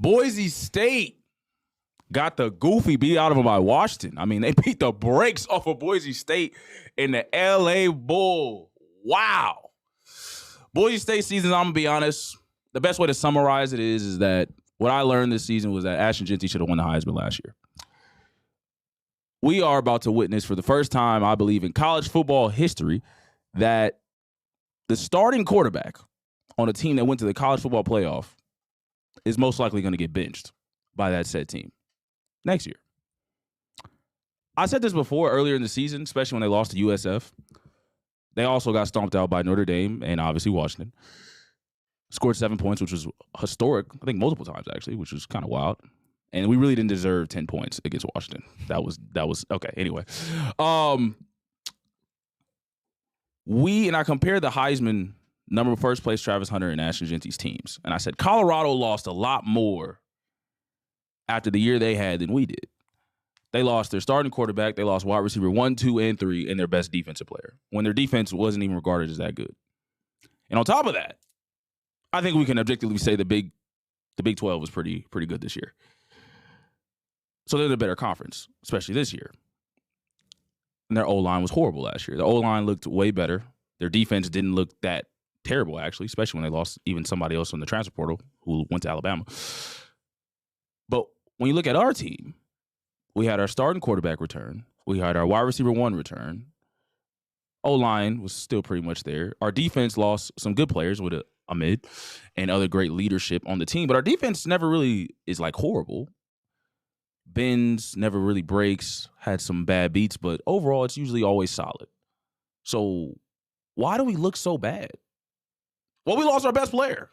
Boise State got the goofy beat out of them by Washington. I mean, they beat the brakes off of Boise State in the LA Bowl. Wow. Boise State season, I'm going to be honest, the best way to summarize it is that what I learned this season was that Ashton Jeanty should have won the Heisman last year. We are about to witness for the first time, I believe, in college football history that the starting quarterback on a team that went to the college football playoff is most likely going to get benched by that said team next year. I said this before earlier in the season, especially when they lost to USF. They also got stomped out by Notre Dame and obviously Washington. Scored 7 points, which was historic, I think multiple times actually, which was kind of wild. And we really didn't deserve 10 points against Washington. That was okay. Anyway, I compared the Heisman number first place Travis Hunter and Ashton Jeanty's teams, and I said Colorado lost a lot more after the year they had than we did. They lost their starting quarterback, they lost wide receiver 1, 2, and 3, and their best defensive player when their defense wasn't even regarded as that good. And on top of that, I think we can objectively say the Big 12 was pretty good this year. So they're the better conference, especially this year. And their O-line was horrible last year. The O-line looked way better. Their defense didn't look that terrible, actually, especially when they lost even somebody else on the transfer portal who went to Alabama. But when you look at our team, we had our starting quarterback return. We had our wide receiver 1 return. O-line was still pretty much there. Our defense lost some good players with Ahmed and other great leadership on the team. But our defense never really is like horrible. Bends, never really breaks, had some bad beats, but overall it's usually always solid. So why do we look so bad? Well, we lost our best player.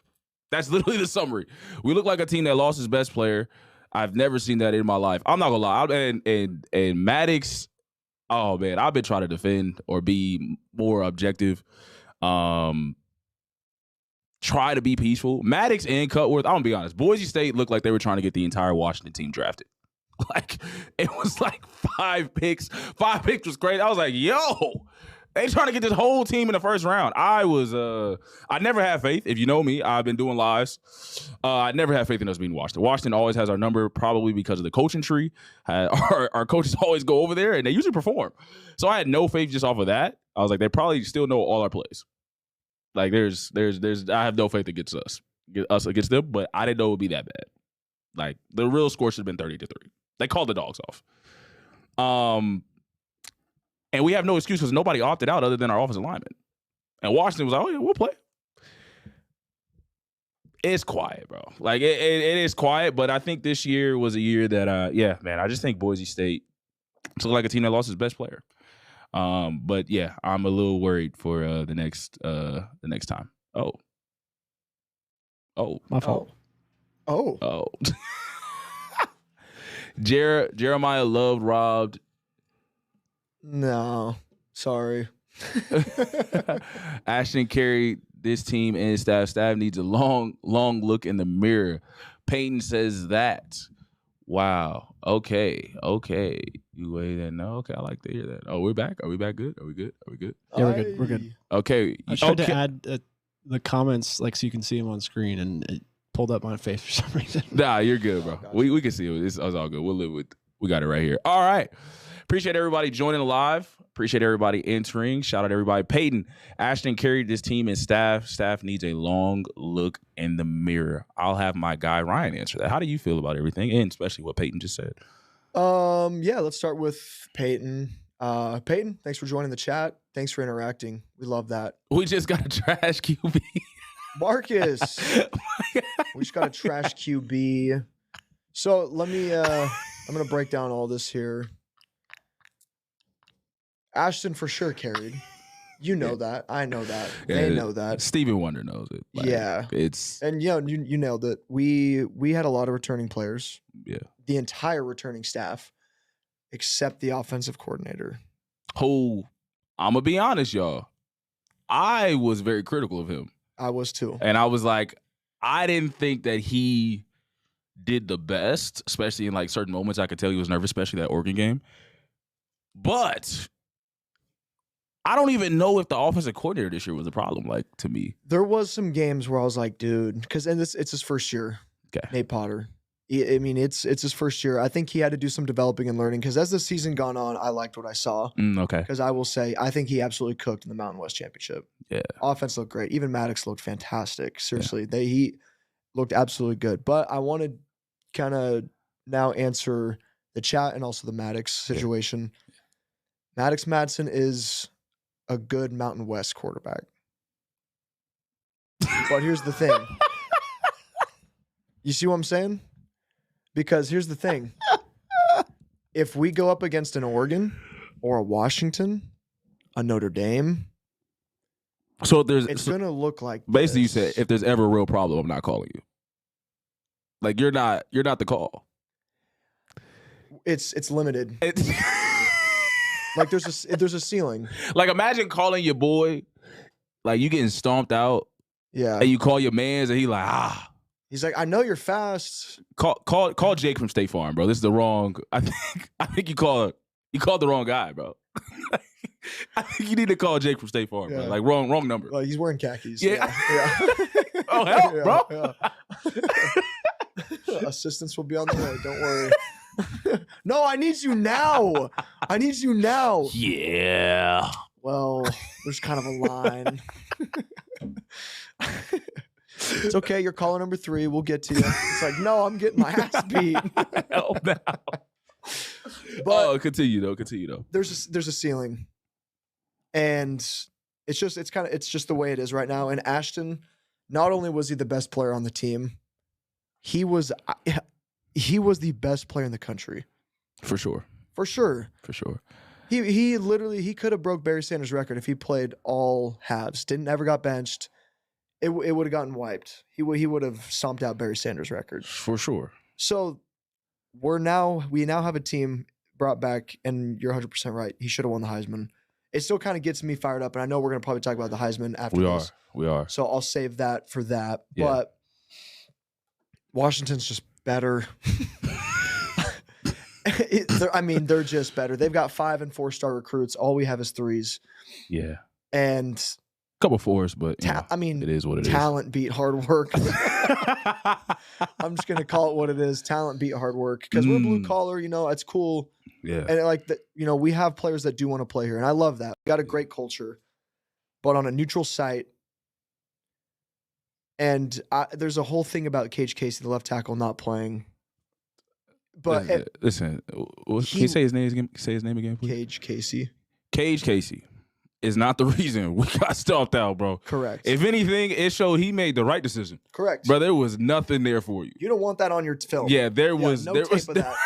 That's literally the summary. We look like a team that lost its best player. I've never seen that in my life. I'm not gonna lie. And Maddox, oh man, I've been trying to defend or be more objective. Try to be peaceful. Maddox and Cutworth, I'm gonna be honest. Boise State looked like they were trying to get the entire Washington team drafted. Like, it was like 5 picks. 5 picks was crazy. I was like, yo, they trying to get this whole team in the first round. I never had faith. If you know me, I've been doing lives. I never had faith in us being Washington. Washington always has our number, probably because of the coaching tree. Our coaches always go over there, and they usually perform. So I had no faith just off of that. I was like, they probably still know all our plays. Like, I have no faith against us against them, but I didn't know it would be that bad. Like, the real score should have been 30-3. They called the dogs off. And we have no excuse because nobody opted out other than our offensive lineman. And Washington was like, oh, yeah, we'll play. It's quiet, bro. Like, it is quiet, but I think this year was a year that, I just think Boise State looks like a team that lost its best player. But, yeah, I'm a little worried for the next time. Oh. My fault. Oh. Jeremiah Love robbed. No, sorry. Ashton carried this team and staff. Staff needs a long look in the mirror. Peyton says that. Wow. Okay. You wait and no. Okay, I like to hear that. Oh, we're back. Are we back good? Are we good? Yeah, we're good. Okay. I tried to add the comments like so you can see them on screen, and it pulled up my face for some reason. Nah, you're good, bro. Gotcha. We can see it. It's all good. We'll live with. We got it right here. All right. Appreciate everybody joining live. Appreciate everybody entering. Shout out everybody. Peyton, Ashton carried this team and staff. Staff needs a long look in the mirror. I'll have my guy Ryan answer that. How do you feel about everything, and especially what Peyton just said? Yeah, let's start with Peyton. Peyton, thanks for joining the chat. Thanks for interacting. We love that. We just got a trash QB. Marcus, we just got a trash QB. So let me, I'm going to break down all this here. Ashton for sure carried. You know that. I know that. Yeah, they know that. Stephen Wonder knows it. Like, yeah. And you nailed it. We had a lot of returning players. Yeah. The entire returning staff, except the offensive coordinator. Who, I'm going to be honest, y'all. I was very critical of him. I was too. And I was like, I didn't think that he did the best, especially in like certain moments. I could tell he was nervous, especially that Oregon game. But I don't even know if the offensive coordinator this year was a problem, like, to me. There was some games where I was like, dude, because it's his first year. Okay. Nate Potter. I mean, it's his first year. I think he had to do some developing and learning because as the season gone on, I liked what I saw. Okay. Because I will say, I think he absolutely cooked in the Mountain West Championship. Yeah. Offense looked great. Even Maddox looked fantastic. Seriously, he looked absolutely good. But I want to kind of now answer the chat and also the Maddox situation. Yeah. Maddox Madsen is a good Mountain West quarterback. But here's the thing. You see what I'm saying? Because here's the thing. If we go up against an Oregon or a Washington, a Notre Dame, so it's going to look like basically this. You said if there's ever a real problem, I'm not calling you. Like you're not the call. It's limited. Like there's a ceiling. Like imagine calling your boy, like you getting stomped out. Yeah. And you call your mans and he like, He's like, I know you're fast. Call Jake from State Farm, bro. This is the wrong. I think you called the wrong guy, bro. I think you need to call Jake from State Farm, bro. Like wrong number. Well, he's wearing khakis. Yeah. Oh help, bro. Assistance will be on the way. Don't worry. No, I need you now. Yeah. Well, there's kind of a line. It's okay. You're caller number 3. We'll get to you. It's like, no, I'm getting my ass beat. Help now. But continue though. There's a ceiling, and it's just the way it is right now. And Ashton, not only was he the best player on the team, he was the best player in the country. For sure. He could have broke Barry Sanders' record if he played all halves. Never got benched. It would have gotten wiped. He would have stomped out Barry Sanders' record. For sure. So we now have a team brought back, and you're 100% right. He should have won the Heisman. It still kind of gets me fired up, and I know we're going to probably talk about the Heisman after this. We are. So I'll save that for that. Yeah. But Washington's just better. They're just better. They've got 5- and 4-star recruits. All we have is 3s. Yeah. And couple 4s, but it is what it is. Talent beat hard work. I'm just gonna call it what it is. Talent beat hard work because we're blue collar. It's cool. Yeah. And we have players that do want to play here, and I love that. We got a great culture, but on a neutral site. And there's a whole thing about Cage Casey, the left tackle, not playing. But listen, can you say his name again? Say his name again, please. Cage Casey. Cage Casey is not the reason we got stomped out, bro. Correct. If anything, it showed he made the right decision. Correct. Bro, there was nothing there for you. You don't want that on your film. Yeah, there was no tape of that.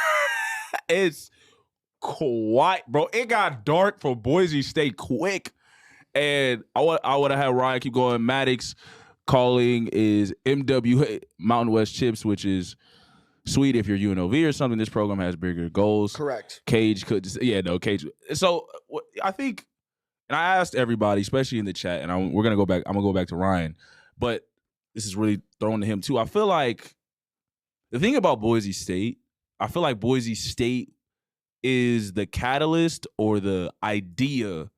It's quiet, bro. It got dark for Boise State quick. And I would have had Ryan keep going. Maddox calling is MWA, Mountain West Chips, which is sweet if you're UNLV or something. This program has bigger goals. Correct. Cage could just, Cage. So I think, and I asked everybody, especially in the chat, and I'm gonna go back to Ryan, but this is really thrown to him too. I feel like the thing about Boise State, I feel like Boise State is the catalyst or the idea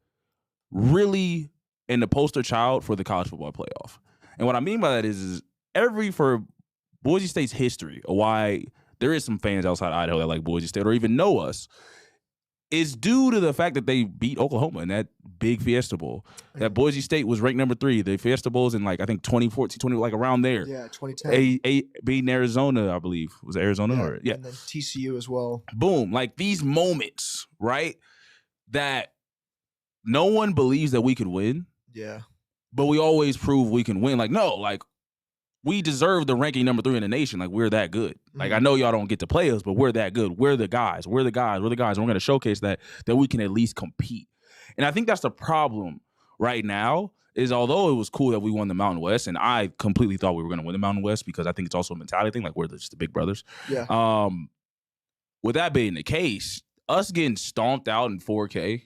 really in the poster child for the college football playoff. And what I mean by that is for Boise State's history, or why there is some fans outside Idaho that like Boise State or even know us, is due to the fact that they beat Oklahoma in that big Fiesta Bowl. That Boise State was ranked number 3. The Fiesta Bowls in I think 2014, like around there. Yeah, 2010. Beating Arizona, I believe. Was it Arizona? Yeah. And then TCU as well. Boom. Like these moments, right? That no one believes that we could win. Yeah. But we always prove we can win. Like, no, like we deserve the ranking number 3 in the nation. Like we're that good. Like I know y'all don't get to play us, but we're that good. We're the guys. And we're going to showcase that we can at least compete. And I think that's the problem right now is although it was cool that we won the Mountain West, and I completely thought we were going to win the Mountain West because I think it's also a mentality thing. Like we're just the big brothers. Yeah. With that being the case, us getting stomped out in 4K,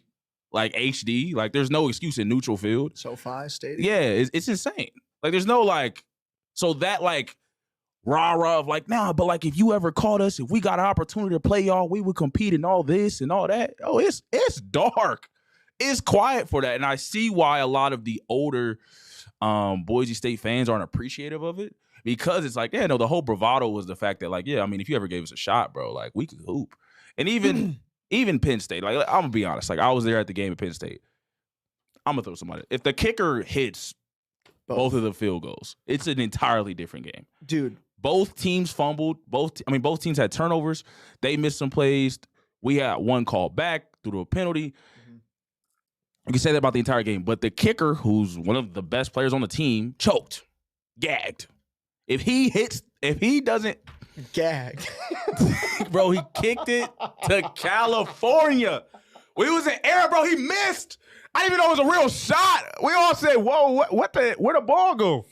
like HD, like there's no excuse in neutral field. SoFi Stadium. Yeah, it's insane. Like there's no so that rah-rah of nah, but if you ever caught us, if we got an opportunity to play y'all, we would compete in all this and all that. Oh, it's dark. It's quiet for that. And I see why a lot of the older Boise State fans aren't appreciative of it because it's like, yeah, no, the whole bravado was the fact that, like, yeah, I mean, if you ever gave us a shot, bro, like, we could hoop. And even Penn State, like, I'm gonna be honest, like, I was there at the game at Penn State. I'm gonna throw somebody. If the kicker hits both of the field goals, it's an entirely different game, dude. Both teams fumbled. Both teams had turnovers. They missed some plays. We had one called back through a penalty. Mm-hmm. You can say that about the entire game, but the kicker, who's one of the best players on the team, choked, gagged. If he doesn't gag, bro, he kicked it to California. We was in air, bro. He missed. I didn't even know it was a real shot. We all said, "Whoa, where the ball go?"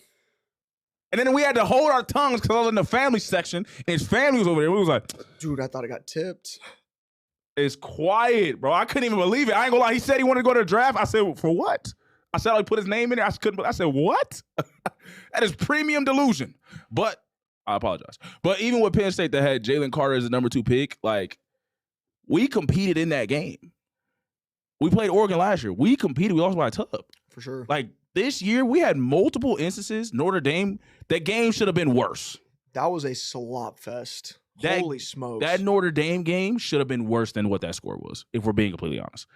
And then we had to hold our tongues because I was in the family section, and his family was over there. We was like, dude, I thought it got tipped. It's quiet, bro. I couldn't even believe it. I ain't gonna lie. He said he wanted to go to the draft. I said, for what? I said, he put his name in there. I said, what? That is premium delusion. But I apologize. But even with Penn State that had Jalen Carter as the number 2 pick, like, we competed in that game. We played Oregon last year. We competed. We lost by a tub. For sure. Like, this year, we had multiple instances. Notre Dame, that game should have been worse. That was a slop fest. Holy smokes. That Notre Dame game should have been worse than what that score was, if we're being completely honest.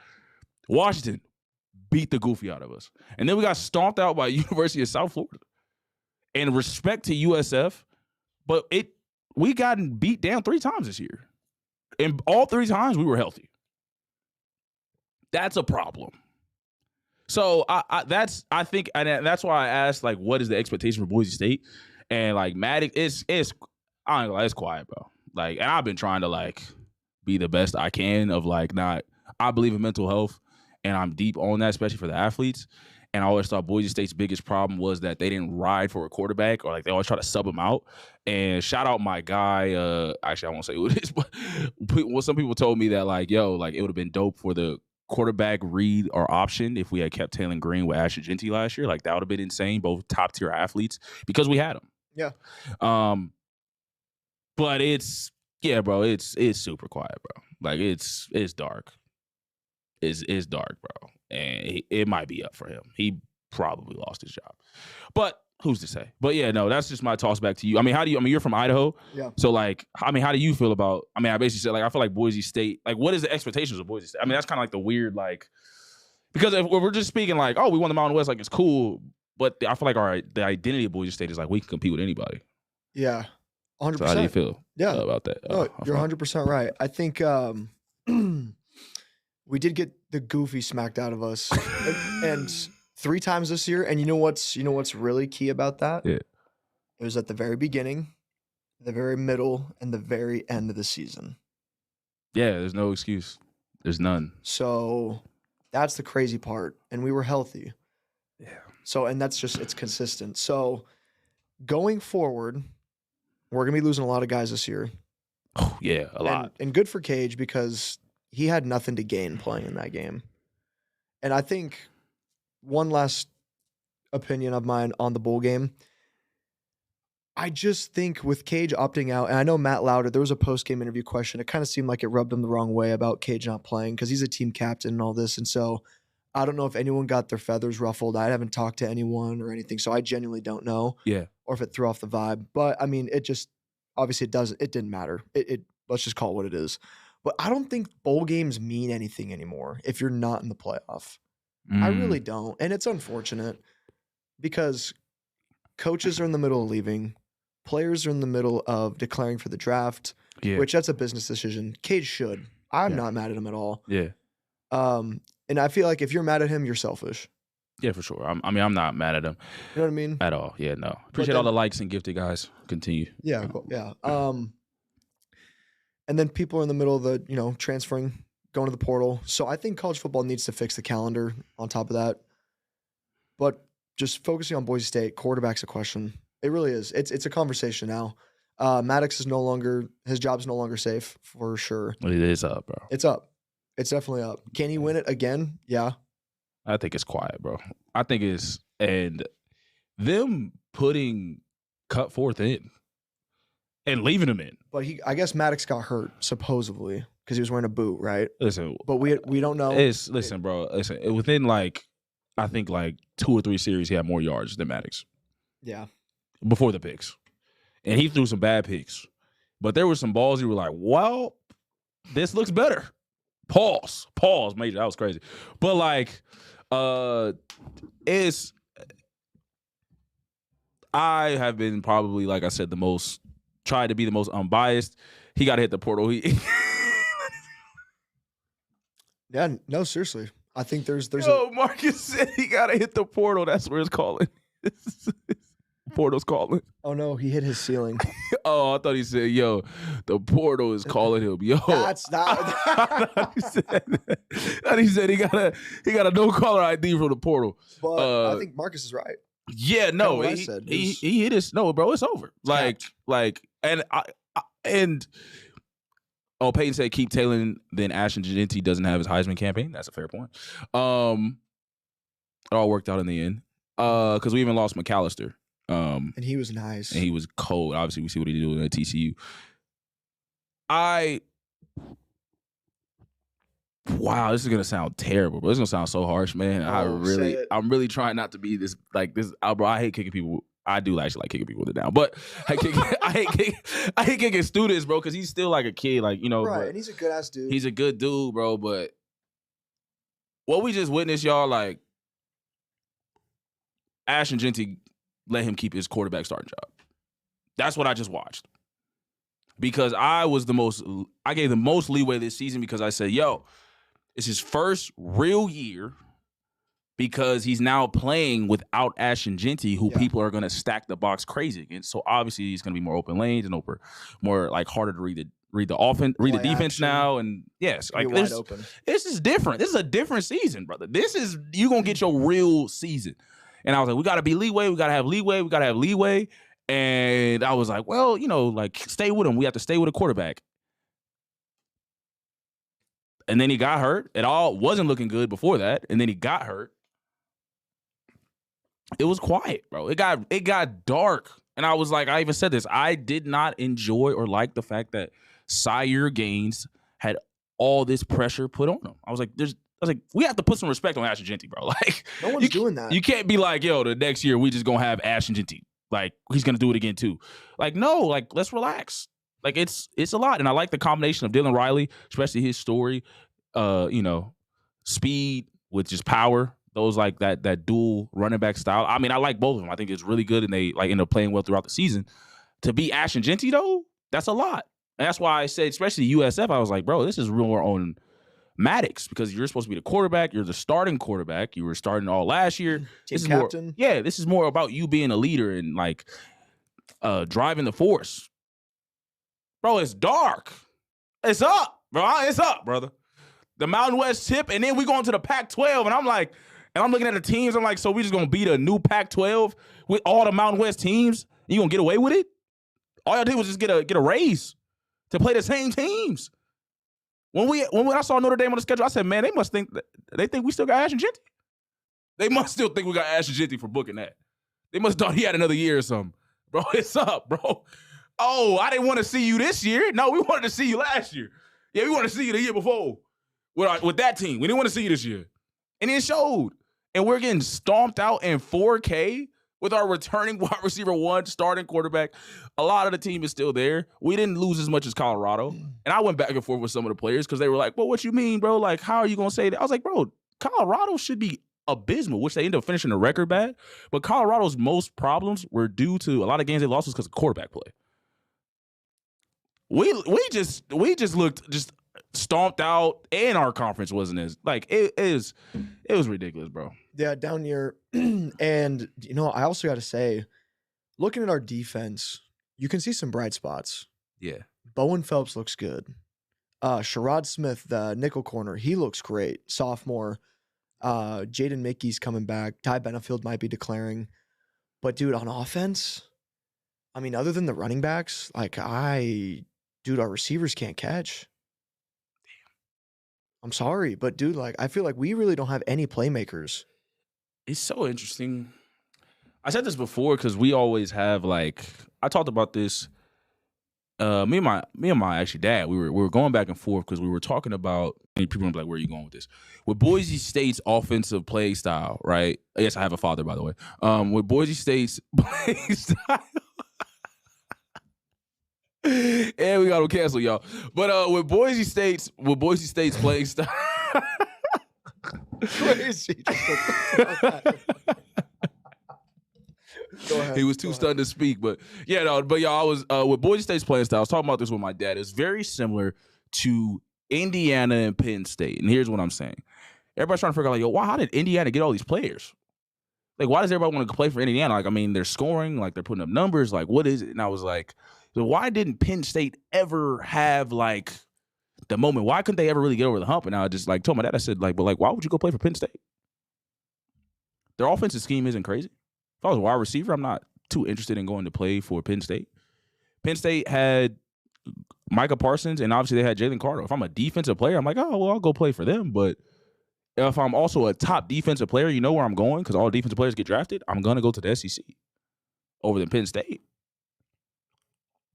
Washington beat the goofy out of us. And then we got stomped out by University of South Florida. And respect to USF, but we gotten beat down 3 times this year. And all 3 times we were healthy. That's a problem. So that's why I asked, like, what is the expectation for Boise State? And, like, Maddox, I ain't gonna lie, it's quiet, bro. Like, and I've been trying to, like, be the best I can of, like, I believe in mental health, and I'm deep on that, especially for the athletes. And I always thought Boise State's biggest problem was that they didn't ride for a quarterback, or, like, they always try to sub him out. And shout out my guy, actually I won't say who it is, but some people told me that, like, yo, like, it would have been dope for the quarterback read or option if we had kept Taylor Green with Asher Genty last year. Like, that would have been insane, both top tier athletes, because we had them. Yeah. But it's super quiet, bro. Like, it's dark. It's dark, bro. And it might be up for him. He probably lost his job. But who's to say? But yeah, no, that's just my toss back to you. I mean, you're from Idaho. Yeah. So, like, I mean, how do you feel about, I mean, I basically said, like, I feel like Boise State, like, what is the expectations of Boise State? I mean, that's kind of like the weird, like, because if we're just speaking like, oh, we won the Mountain West, like, it's cool. But I feel like the identity of Boise State is like, we can compete with anybody. Yeah. 100%. So how do you feel about that? No, you're 100% right. I think we did get the goofy smacked out of us, and 3 times this year. And you know what's really key about that? Yeah. It was at the very beginning, the very middle, and the very end of the season. Yeah, there's no excuse. There's none. So that's the crazy part. And we were healthy. Yeah. So, and that's just, it's consistent. So going forward, we're going to be losing a lot of guys this year. Oh, yeah, a lot. And good for Cage, because he had nothing to gain playing in that game. And I think one last opinion of mine on the bowl game, I just think with Cage opting out, and I know Matt Lauder, there was a post-game interview question. It kind of seemed like it rubbed him the wrong way about Cage not playing, because he's a team captain and all this. And so I don't know if anyone got their feathers ruffled. I haven't talked to anyone or anything, so I genuinely don't know. Yeah. Or if it threw off the vibe. But, I mean, it just, obviously it didn't matter. Let's just call it what it is. But I don't think bowl games mean anything anymore if you're not in the playoff. I really don't. And it's unfortunate because coaches are in the middle of leaving. Players are in the middle of declaring for the draft, which that's a business decision. Cage should. I'm not mad at him at all. Yeah. And I feel like if you're mad at him, you're selfish. Yeah, for sure. I'm not mad at him. You know what I mean? At all. Yeah, no. Appreciate all the likes and gifted, guys. Continue. Yeah, cool. Yeah. And then people are in the middle of the, transferring, going to the portal. So I think college football needs to fix the calendar on top of that. But just focusing on Boise State, quarterback's a question. It really is. It's a conversation now. Maddox is his job's no longer safe for sure. It is up, bro. It's up. It's definitely up. Can he win it again? Yeah. I think it's quiet, bro. I think it's, and them putting Cutforth in and leaving him in. But I guess Maddox got hurt, supposedly, because he was wearing a boot, right? Listen. But we don't know. Listen, bro. Listen, within I think 2 or 3 series, he had more yards than Maddox. Yeah. Before the picks. and he threw some bad picks. But there were some balls you were like, well, this looks better. Pause, major. That was crazy. But like, I have been probably, like I said, tried to be the most unbiased. He got to hit the portal. Yeah, no, seriously. I think there's Marcus said he got to hit the portal. That's where it's calling. Portal's calling. Oh no, he hit his ceiling. Oh, I thought he said, yo, the portal is calling him. Yo. That's not. he said he got a no caller ID from the portal. But I think Marcus is right. Yeah, no, he hit his bro. It's over. And Peyton said keep tailing. Then Ashton Genti doesn't have his Heisman campaign. That's a fair point. It all worked out in the end. Because we even lost McAllister. And he was nice. And he was cold. Obviously, we see what he did at TCU. Wow, this is gonna sound terrible, bro. This is gonna sound so harsh, man. I'm really trying not to be this like this. Bro, I hate kicking people. I do actually like kicking people down, but I hate kicking students, bro, because he's still like a kid, like right. And he's a good ass dude. He's a good dude, bro. But what we just witnessed, y'all, like Ashton Genti let him keep his quarterback starting job. That's what I just watched. Because I gave the most leeway this season because I said, yo, it's his first real year because he's now playing without Ashton Genti, who people are going to stack the box crazy against. So obviously he's going to be more open lanes and more like harder to read the offense, read the defense now. And yes, like wide open. This is different. This is a different season, brother. You're going to get your real season. And I was like, we got to be leeway. We got to have leeway. And I was like, well, like stay with him. We have to stay with a quarterback. And then he got hurt. It all wasn't looking good before that. And then he got hurt. It was quiet, bro. It got dark. And I was like, I even said this. I did not enjoy or like the fact that Sire Gaines had all this pressure put on him. I was like, we have to put some respect on Ashton Genti, bro. Like, no one's doing that. You can't be like, yo, the next year we just gonna have Ashton Genti. Like, he's gonna do it again too. Like, no, like, let's relax. Like, it's a lot. And I like the combination of Dylan Riley, especially his story, speed with just power. Those like that dual running back style. I mean, I like both of them. I think it's really good, and they like end up playing well throughout the season. To be Ashton Genti though, that's a lot. And that's why I said, especially USF, I was like, bro, this is real more on Maddox because you're supposed to be the quarterback. You're the starting quarterback. You were starting all last year. Team captain. This is more about you being a leader and like driving the force. Bro, it's dark. It's up, bro. It's up, brother. The Mountain West tip, and then we go into the Pac-12, and I'm like, I'm looking at the teams. I'm like, so we just gonna beat a new Pac-12 with all the Mountain West teams? And you gonna get away with it? All y'all did was just get a raise to play the same teams. When I saw Notre Dame on the schedule, I said, man, they think we still got Ashton Genti. They must still think we got Ashton Genti for booking that. They must thought he had another year or something. Bro, it's up, bro. Oh, I didn't want to see you this year. No, we wanted to see you last year. Yeah, we wanted to see you the year before with that team. We didn't want to see you this year. And it showed. And we're getting stomped out in 4K with our returning wide receiver one, starting quarterback. A lot of the team is still there. We didn't lose as much as Colorado. And I went back and forth with some of the players because they were like, well, what you mean, bro? Like, how are you going to say that? I was like, bro, Colorado should be abysmal, which they ended up finishing the record bad. But Colorado's most problems were due to a lot of games they lost was because of quarterback play. We just looked just stomped out, and our conference wasn't as like it was ridiculous, bro. Yeah, down here. And I also got to say, looking at our defense, you can see some bright spots. Yeah, Bowen Phelps looks good. Sherrod Smith, the nickel corner, he looks great. Sophomore. Jaden Mickey's coming back. Ty Benefield might be declaring. But dude, on offense, I mean, other than the running backs, like our receivers can't catch. I'm sorry, but dude, like I feel like we really don't have any playmakers. It's so interesting. I said this before because we always have like I talked about this. Me and my actually dad, we were going back and forth because we were talking about. And people were like, "Where are you going with this?" With Boise State's offensive play style, right? Yes, I have a father, by the way. With Boise State's play style, And we got to cancel y'all. But with Boise State's playing style. Crazy. Go ahead. He was too stunned to speak, but yeah, no, but y'all, I was with Boise State's playing style. I was talking about this with my dad. It's very similar to Indiana and Penn State, and here's what I'm saying. Everybody's trying to figure out, like, yo, why? How did Indiana get all these players? Like, why does everybody want to play for Indiana? Like, I mean, they're scoring, like, they're putting up numbers. Like, what is it? And I was like, so why didn't Penn State ever have like the moment? Why couldn't they ever really get over the hump? And I just like told my dad, I said, like, but like, why would you go play for Penn State? Their offensive scheme isn't crazy. If I was a wide receiver, I'm not too interested in going to play for Penn State. Penn State had Micah Parsons, and obviously they had Jalen Carter. If I'm a defensive player, I'm like, oh, well, I'll go play for them. But if I'm also a top defensive player, you know where I'm going because all defensive players get drafted. I'm going to go to the SEC over than Penn State.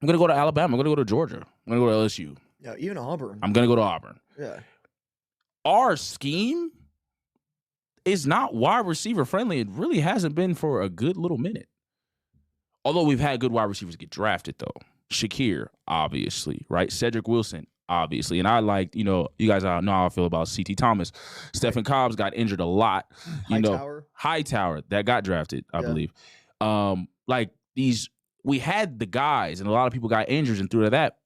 I'm going to go to Alabama. I'm going to go to Georgia. I'm going to go to LSU. Yeah, even Auburn. I'm going to go to Auburn. Yeah. Our scheme is not wide receiver friendly. It really hasn't been for a good little minute. Although we've had good wide receivers get drafted, though. Shakir, obviously, right? Cedric Wilson, obviously. And I like, you know, you guys know how I feel about C.T. Thomas. Stephen Cobbs got injured a lot. Hightower, that got drafted, I believe. Like these, we had the guys, and a lot of people got injured and through that,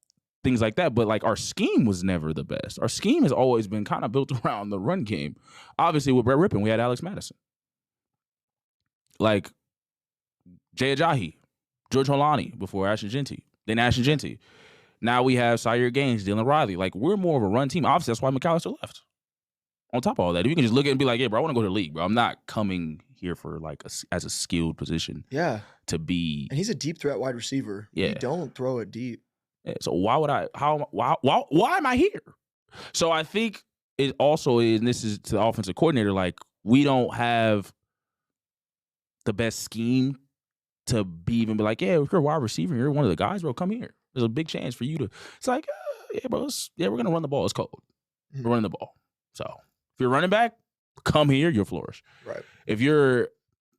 things like that. But like our scheme was never the best. Our scheme has always been kind of built around the run game. Obviously, with Brett Rippon, we had Alex Madison. Like Jay Ajayi, George Holani before Ashton Genty. Then Ashton Genty. Now we have Sire Gaines, Dylan Riley. Like, we're more of a run team. Obviously, that's why McAllister left. On top of all that, you can just look at it and be like, yeah, bro, I want to go to the league, bro. I'm not coming here for, like, as a skilled position. Yeah. To be. And he's a deep threat wide receiver. Yeah. You don't throw it deep. Yeah, so why am I here? So I think it also is, and this is to the offensive coordinator, like, we don't have the best scheme to be like, yeah, if you're a wide receiver and you're one of the guys, bro, come here. There's a big chance for you to. It's like, yeah, bro, we're going to run the ball. It's cold. We're running the ball. So if you're running back, come here, you'll flourish. Right. If you're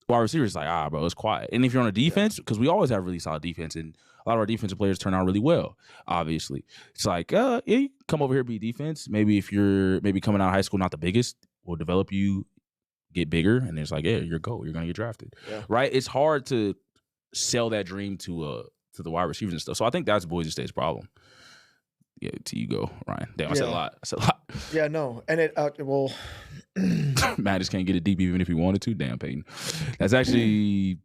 wide receiver, it's like, bro, it's quiet. And if you're on a defense, because we always have really solid defense, and a lot of our defensive players turn out really well, obviously. It's like, yeah, you come over here, be defense. Maybe if you're coming out of high school, not the biggest, we'll develop you, get bigger, and it's like, yeah, you're going to get drafted. Yeah. Right? It's hard to sell that dream to the wide receivers and stuff. So I think that's Boise State's problem. Yeah, to you go, Ryan. Damn, I said a lot. Yeah, no. And Matt just can't get it deep even if he wanted to. Damn, Peyton. That's actually,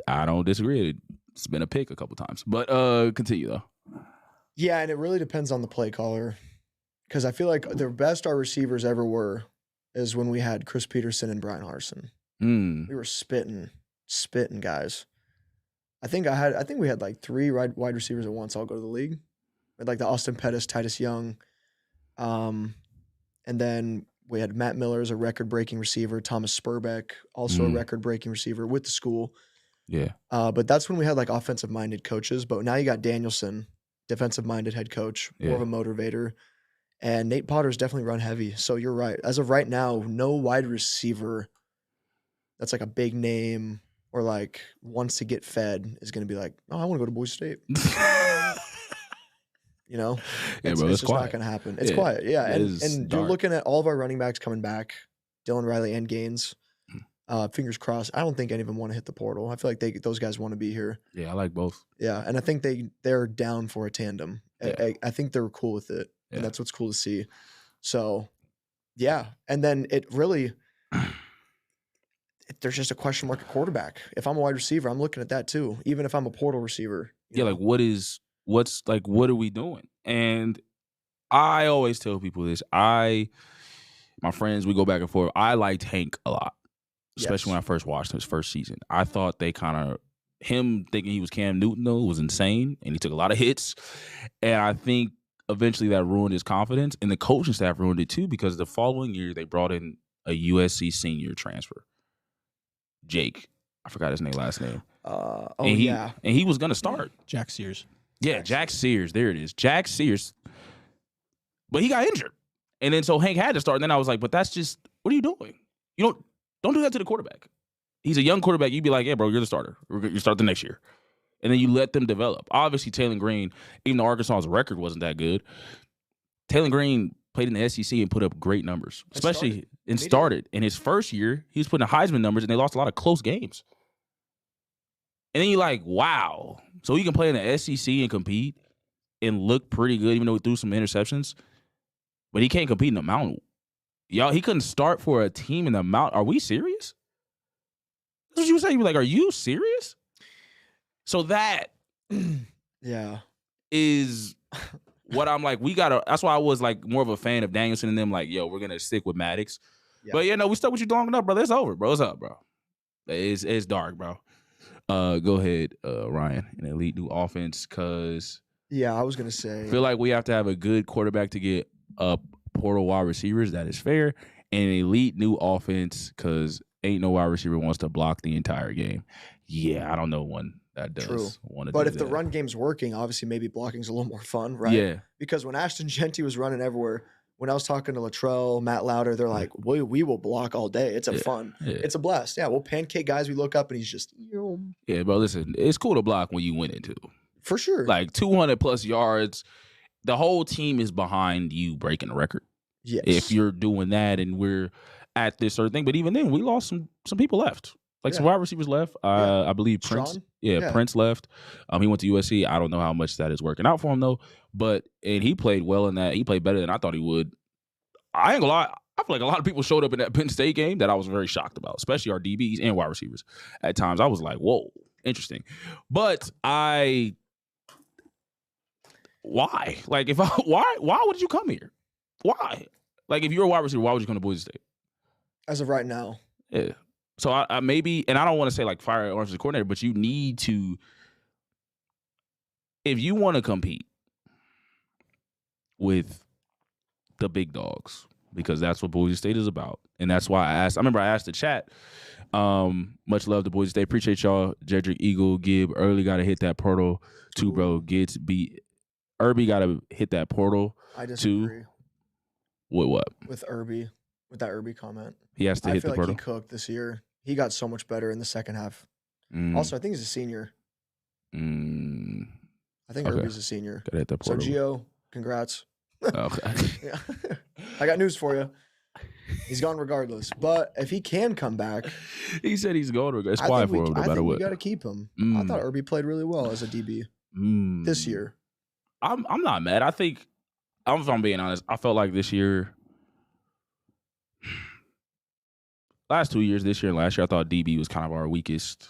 I don't disagree. It's been a pick a couple times. But continue, though. Yeah, and it really depends on the play caller. Because I feel like the best our receivers ever were is when we had Chris Peterson and Brian Harsin. We were spitting guys. I think we had like 3 wide receivers at once all go to the league. We had like the Austin Pettis, Titus Young. And then we had Matt Miller as a record-breaking receiver, Thomas Spurbeck, also a record-breaking receiver with the school. Yeah. But that's when we had like offensive-minded coaches. But now you got Danielson, defensive-minded head coach, more of a motivator. And Nate Potter's definitely run heavy. So you're right. As of right now, no wide receiver that's like a big name or like wants to get fed is going to be like, oh, I want to go to Boise State. You know? Yeah, it's just not going to happen. It's quiet. Yeah. And you're looking at all of our running backs coming back, Dylan Riley and Gaines. Fingers crossed. I don't think any of them want to hit the portal. I feel like those guys want to be here. Yeah, I like both. Yeah, and I think they're down for a tandem. Yeah. I think they're cool with it, and that's what's cool to see. So, yeah. And then it really... there's just a question mark at quarterback. If I'm a wide receiver, I'm looking at that too. Even if I'm a portal receiver. Yeah, like what are we doing? And I always tell people this. My friends, we go back and forth. I liked Hank a lot, especially when I first watched his first season. I thought him thinking he was Cam Newton though was insane, and he took a lot of hits. And I think eventually that ruined his confidence, and the coaching staff ruined it too because the following year they brought in a USC senior transfer. Jake, I forgot his last name. And he was gonna start. Jack Sears. Yeah, Jack Sears. There it is, Jack Sears. But he got injured, and then so Hank had to start. And then I was like, but that's just what are you doing? You don't do that to the quarterback. He's a young quarterback. You'd be like, yeah, bro, you're the starter. You start the next year. and then you let them develop. Obviously, Taylor Green, even though Arkansas's record wasn't that good, Taylor Green played in the SEC and put up great numbers, especially started. In his first year, he was putting up Heisman numbers, and they lost a lot of close games. And then you're like, wow. So he can play in the SEC and compete and look pretty good, even though he threw some interceptions. But he can't compete in the Mountain. Y'all, he couldn't start for a team in the Mountain. Are we serious? That's what you would say. You'd be like, are you serious? So that is what I'm like, we got to – that's why I was like more of a fan of Danielson and them like, yo, we're going to stick with Maddox. Yeah. But, no, we stuck with you long enough, brother. It's over, bro. It's up, bro. It's dark, bro. Go ahead, Ryan, an elite new offense because I was gonna say I feel like we have to have a good quarterback to get portal wide receivers. That is fair. And an elite new offense because ain't no wide receiver wants to block the entire game. Yeah, I don't know one that does want to. But if that. the run game's working, obviously maybe blocking's a little more fun, right? Yeah. Because when Ashton Genty was running everywhere. When I was talking to Latrell, Matt Lauder, they're like, we will block all day. It's fun. Yeah. It's a blast. Yeah, we'll pancake guys. We look up, and he's just... Yeah, bro, listen, it's cool to block when you win it, too. For sure. Like, 200-plus yards. The whole team is behind you breaking the record. Yes. If you're doing that and we're at this sort of thing. But even then, we lost some people left. Like, some wide receivers left. I believe Prince. Prince left. He went to USC. I don't know how much that is working out for him, though. And he played well in that. He played better than I thought he would. I ain't gonna lie. I feel like a lot of people showed up in that Penn State game that I was very shocked about, especially our DBs and wide receivers. At times, I was like, whoa, interesting. But why? Like, why would you come here? Why? Like, if you're a wide receiver, why would you come to Boise State? As of right now. Yeah. So I maybe, and I don't want to say like fire Orange as coordinator, but you need to, if you want to compete with the big dogs, because that's what Boise State is about. And that's why I remember I asked the chat, much love to Boise State. Appreciate y'all. Jedrick, Eagle, Gibb, early got to hit that portal too, bro. Gets beat. Irby got to hit that portal I disagree. Too. With what? With Irby. With that Irby comment. He has to hit the portal. I feel like he cooked this year. He got so much better in the second half. Also, I think he's a senior. I think Irby's a senior. Got to hit that portal. So, Gio, congrats. Okay. Yeah. I got news for you. He's gone regardless. But if he can come back. He said he's going regardless. It's quiet for him no matter what. We got to keep him. I thought Irby played really well as a DB this year. I'm not mad. I think, if I'm being honest, I felt like this year, last 2 years, this year and last year, I thought DB was kind of our weakest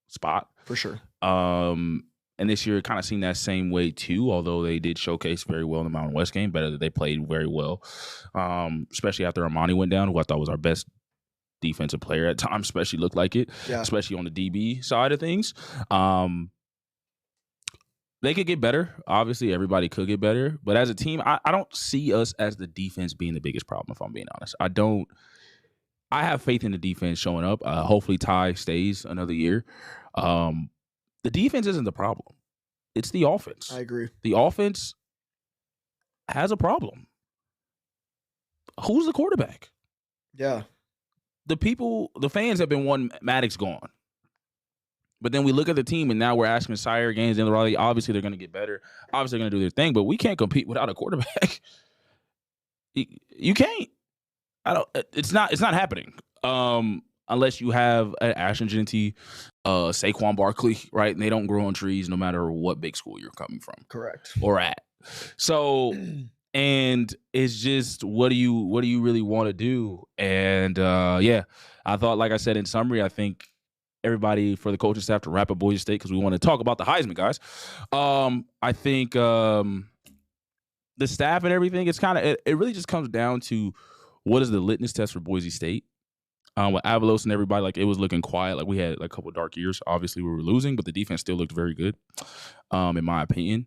spot. For sure. And this year, it kind of seemed that same way too, although they did showcase very well in the Mountain West game. Better that they played very well, especially after Armani went down, who I thought was our best defensive player at times, especially looked like it, especially on the DB side of things. They could get better. Obviously, everybody could get better. But as a team, I don't see us as the defense being the biggest problem, if I'm being honest. I have faith in the defense showing up. Hopefully, Ty stays another year. The defense isn't the problem. It's the offense. I agree. The offense has a problem. Who's the quarterback? Yeah. The fans have been one Maddox gone. But then we look at the team, and now we're asking Sire games in the Raleigh. Obviously, they're going to get better. Obviously, they're going to do their thing, but we can't compete without a quarterback. You can't. It's not happening. Unless you have an Ashton Genty, Saquon Barkley, right? And they don't grow on trees no matter what big school you're coming from. Correct. Or at. So, and it's just, what do you really want to do? And I thought, like I said in summary, I think everybody for the coaching staff to wrap up Boise State because we want to talk about the Heisman guys. I think the staff and everything, it's kind of, it really just comes down to what is the litmus test for Boise State. With Avalos and everybody, like, it was looking quiet. Like, we had like a couple of dark years. Obviously, we were losing, but the defense still looked very good, in my opinion.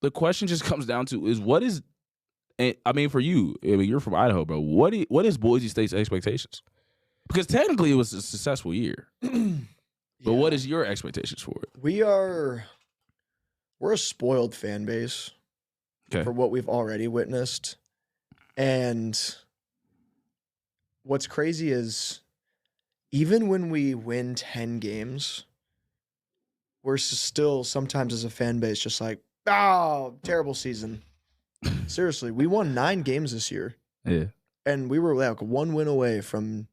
The question just comes down to is what is, I mean, for you, I mean, you're from Idaho, bro. What is Boise State's expectations? Because technically it was a successful year. But what is your expectations for it? We're a spoiled fan base for what we've already witnessed. And what's crazy is even when we win 10 games, we're still sometimes as a fan base just like, oh, terrible season. Seriously, we won 9 games this year. Yeah. And we were like 1 win away from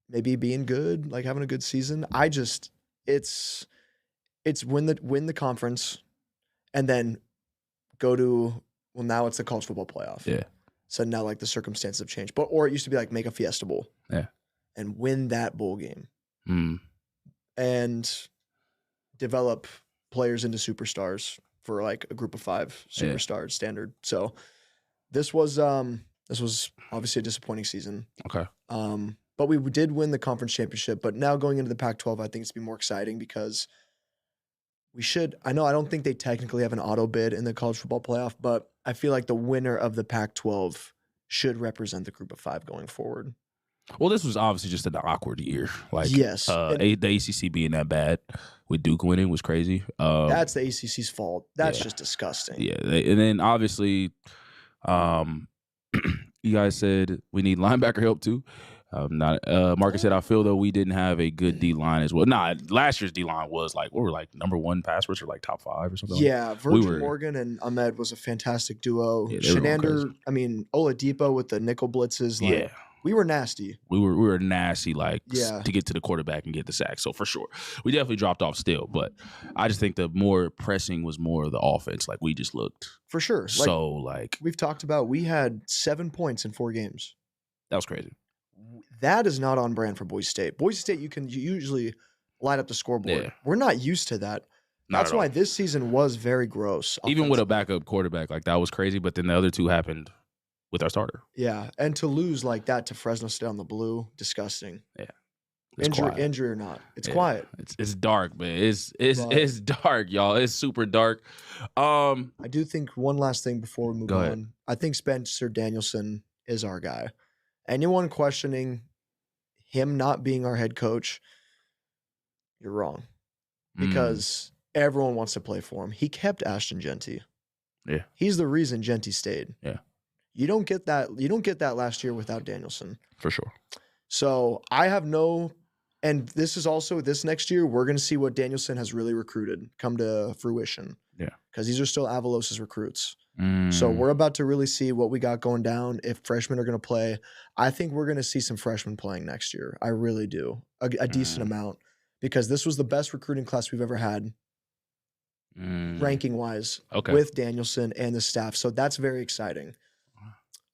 maybe being good, like having a good season. It's win the conference and then go to, well, now it's the college football playoff. Yeah. So now like the circumstances have changed. Or it used to be like make a Fiesta Bowl. Yeah. And win that bowl game. Mm. And develop players into superstars for like a group of 5 superstars standard. So this was obviously a disappointing season. Okay. But we did win the conference championship. But now going into the Pac-12, I think it's be more exciting because I don't think they technically have an auto bid in the college football playoff, but I feel like the winner of the Pac-12 should represent the group of 5 going forward. Well, this was obviously just an awkward year. Like, yes, the ACC being that bad with Duke winning was crazy. That's the ACC's fault. That's just disgusting. Yeah, and then obviously, you guys said we need linebacker help too. Marcus said, I feel though we didn't have a good D line as well. Nah, last year's D line was like, we were like number 1 pass rush or like top 5 or something. Yeah, Virgil Morgan and Unmet was a fantastic duo. Yeah, Shenander, Oladipo with the nickel blitzes. Like, we were nasty. We were nasty, like to get to the quarterback and get the sack. So for sure, we definitely dropped off still. But I just think the more pressing was more of the offense. Like we just looked for sure. So like we've talked about, we had 7 points in 4 games. That was crazy. That is not on brand for Boise State. Boise State, you usually light up the scoreboard. Yeah. We're not used to that. That's why this season was very gross. Even with a backup quarterback, like that was crazy. But then the other 2 happened with our starter. Yeah, and to lose like that to Fresno State on the blue, disgusting. Yeah, injury or not, it's quiet. It's dark, man. It's dark, y'all. It's super dark. I do think one last thing before we move on. Ahead. I think Spencer Danielson is our guy. Anyone questioning him not being our head coach, you're wrong. Because everyone wants to play for him. He kept Ashton Genty. Yeah, he's the reason Genty stayed. Yeah. You don't get that. You don't get that last year without Danielson. For sure. So I have and this is also this next year, we're going to see what Danielson has really recruited come to fruition. Yeah. Because these are still Avalos' recruits. So we're about to really see what we got going down. If freshmen are going to play, I think we're going to see some freshmen playing next year. I really do. A decent amount. Because this was the best recruiting class we've ever had. Ranking wise. With Danielson and the staff. So that's very exciting.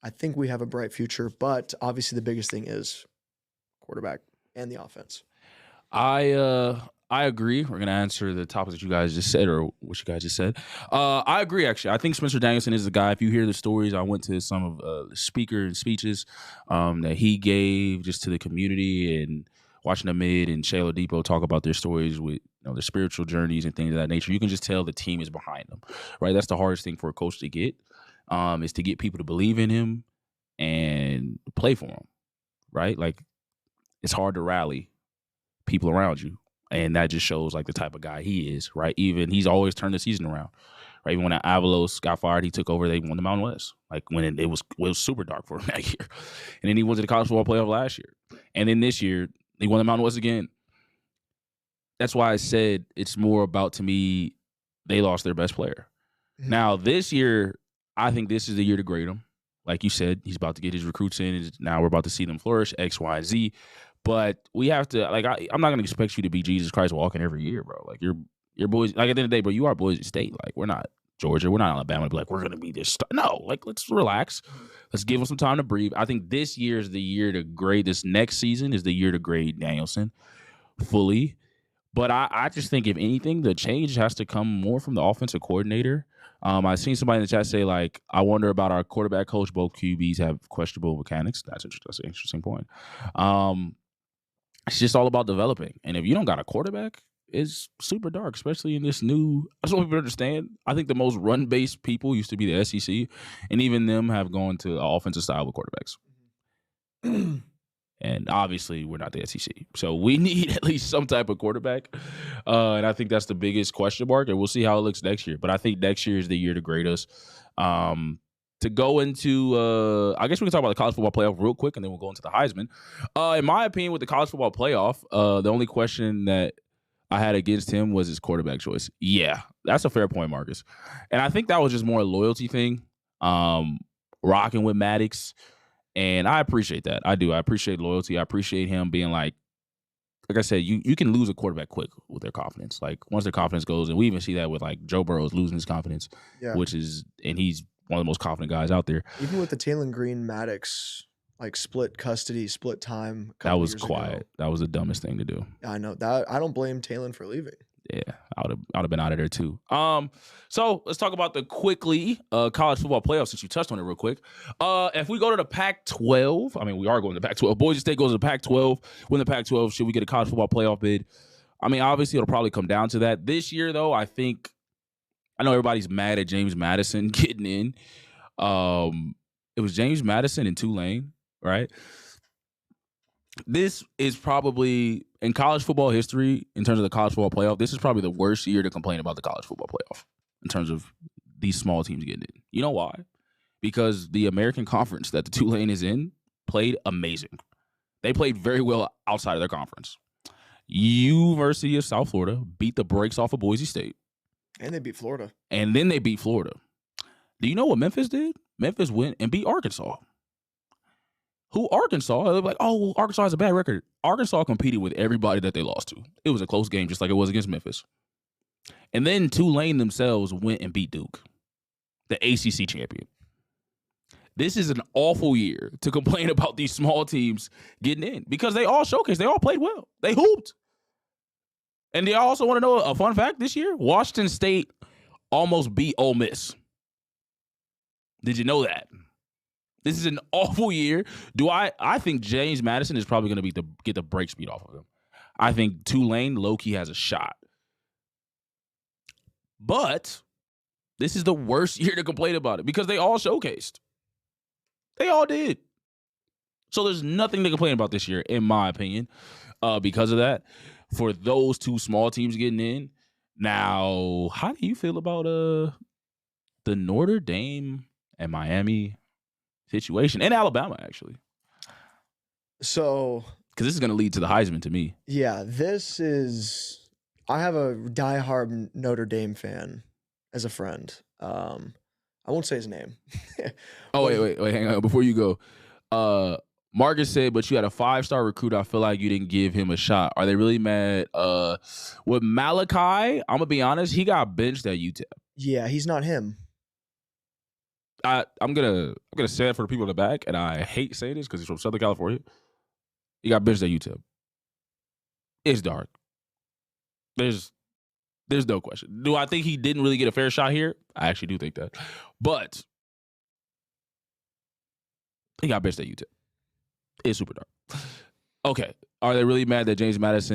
I think we have a bright future, but obviously the biggest thing is quarterback and the offense. I agree. We're gonna answer the topics that you guys just said, or what you guys just said. I agree. Actually, I think Spencer Danielson is the guy. If you hear the stories, I went to some of the speaker speeches that he gave just to the community, and watching Amid and Shayla Depot talk about their stories with their spiritual journeys and things of that nature. You can just tell the team is behind them, right? That's the hardest thing for a coach to get. Is to get people to believe in him and play for him, right? Like, it's hard to rally people around you, and that just shows like the type of guy he is, right? Even he's always turned the season around, right? Even when Avalos got fired, he took over. They won the Mountain West, like when it was super dark for him that year, and then he went to the college football playoff last year, and then this year they won the Mountain West again. That's why I said it's more about, to me, they lost their best player. Mm-hmm. Now this year, I think this is the year to grade him. Like you said, he's about to get his recruits in. Now we're about to see them flourish, X, Y, and Z. But we have to, like, I'm not going to expect you to be Jesus Christ walking every year, bro. Like, you're Boise. Like, at the end of the day, bro, you are Boise State. Like, we're not Georgia. We're not Alabama. To be like, we're going to be this. No, like, let's relax. Let's give him some time to breathe. I think this year is the year to grade. This next season is the year to grade Danielson fully. But I just think, if anything, the change has to come more from the offensive coordinator. I've seen somebody in the chat say, like, I wonder about our quarterback coach. Both QBs have questionable mechanics. That's an interesting point. It's just all about developing. And if you don't got a quarterback, it's super dark, especially in this new. I just want people to understand. I think the most run-based people used to be the SEC, and even them have gone to an offensive style with quarterbacks. And obviously, we're not the SEC. So we need at least some type of quarterback. And I think that's the biggest question mark. And we'll see how it looks next year. But I think next year is the year to grade us. To go into, I guess we can talk about the college football playoff real quick, and then we'll go into the Heisman. In my opinion, with the college football playoff, the only question that I had against him was his quarterback choice. Yeah, that's a fair point, Marcus. And I think that was just more a loyalty thing, rocking with Maddox. And I appreciate that. I do. I appreciate loyalty. I appreciate him being like I said, you can lose a quarterback quick with their confidence. Like once their confidence goes, and we even see that with like Joe Burrow's losing his confidence, and he's one of the most confident guys out there. Even with the Taylor Green Maddox, like split custody, split time. That was quiet. Ago. That was the dumbest thing to do. I know that. I don't blame Taylor for leaving. Yeah, I would have been out of there too. So let's talk about the quickly college football playoffs since you touched on it real quick. If we go to the Pac-12, I mean we are going to the Pac-12. Boise State goes to the Pac-12. Win the Pac-12. Should we get a college football playoff bid? I mean, obviously it'll probably come down to that. This year though, I know everybody's mad at James Madison getting in. It was James Madison and Tulane, right? This is probably, in college football history, in terms of the college football playoff, this is probably the worst year to complain about the college football playoff in terms of these small teams getting in. You know why? Because the American Conference that the Tulane is in played amazing. They played very well outside of their conference. University of South Florida beat the brakes off of Boise State. And they beat Florida. And then they beat Florida. Do you know what Memphis did? Memphis went and beat Arkansas. Who Arkansas? They're like, oh, well, Arkansas has a bad record. Arkansas competed with everybody that they lost to. It was a close game, just like it was against Memphis. And then Tulane themselves went and beat Duke, the ACC champion. This is an awful year to complain about these small teams getting in because they all showcased. They all played well. They hooped. And they also want to know a fun fact this year? Washington State almost beat Ole Miss. Did you know that? This is an awful year. I think James Madison is probably going to get the break speed off of them. I think Tulane low-key has a shot. But this is the worst year to complain about it because they all showcased. They all did. So there's nothing to complain about this year, in my opinion, because of that. For those two small teams getting in. Now, how do you feel about the Notre Dame and Miami situation, and Alabama, actually? So, because this is going to lead to the Heisman to me. Yeah, I have a diehard Notre Dame fan as a friend. I won't say his name. Oh, wait, hang on. Before you go, Marcus said, but you had a 5-star recruit. I feel like you didn't give him a shot. Are they really mad? With Malachi, I'm going to be honest, he got benched at UTEP. Yeah, he's not him. I'm gonna say it for the people in the back, and I hate saying this because he's from Southern California. He got benched at UTEP. It's dark. There's no question. Do I think he didn't really get a fair shot here? I actually do think that, but he got benched at UTEP. It's super dark. Okay, are they really mad that James Madison